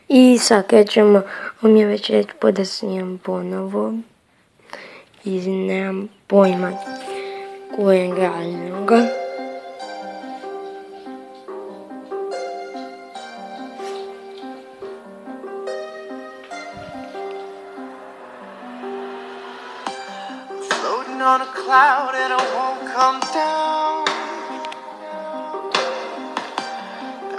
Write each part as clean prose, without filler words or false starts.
I sad ćemo mi već reći da snijem ponovo i nemam pojma kojeg razloga. Floating on a cloud and I won't come down.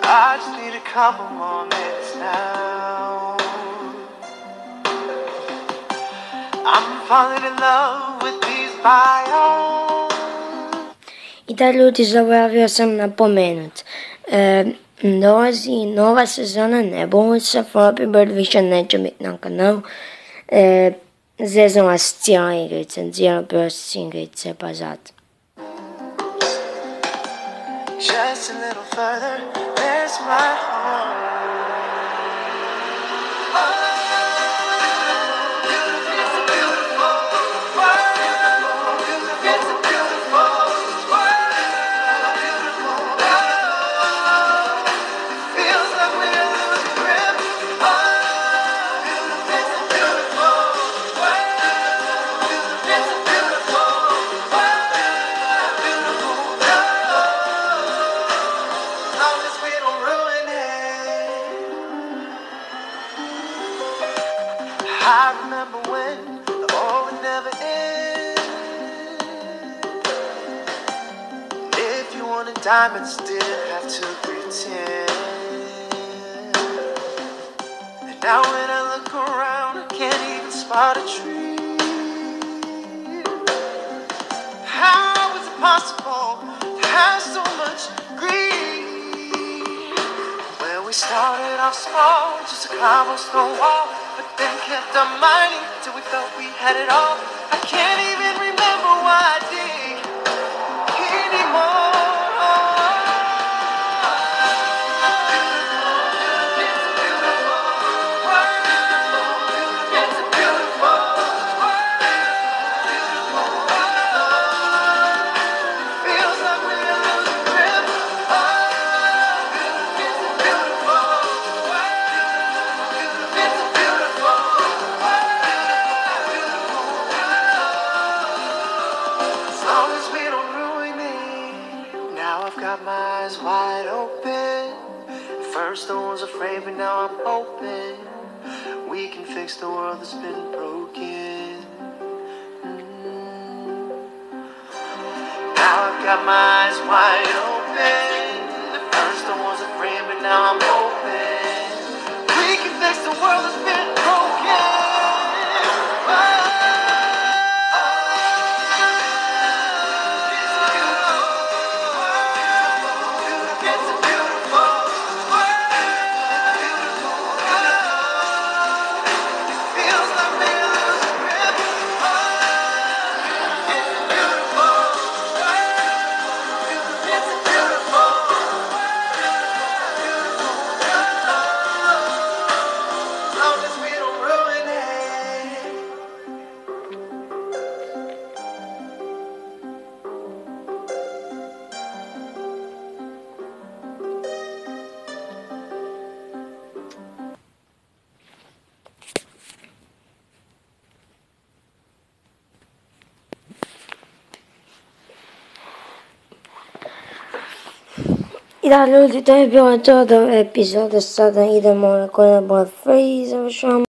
I just need a couple more minutes now. I'm falling in love with these biomes. I da, ljudi, zaboravio sam napomenut. Dolazi nova sezona, ne bojte se, Flappy Bird više neće biti na kanalu. Zeznula se cijela igrica, cijela proces igrice, pa zato. Just a little further, there's my home. I remember when the war would never end. If you wanted diamonds, didn't have to pretend. And now when I look around, I can't even spot a tree. How is it possible to have so much greed? When we started off small, just a cobblestone wall, but then kept on mining till we felt we had it all. I can't even remember why I dig anymore. Feels like we're losing grip. As long as we don't ruin it. Now I've got my eyes wide open. At first I was afraid, but now I'm hoping we can fix the world that's been broken. Now I've got my eyes wide open. At first I was afraid, but now I'm hoping we can fix the world that's been broken. I da, ljudi, to je bilo to od ove epizode. Sada idemo na Corner Boy Free i završavamo.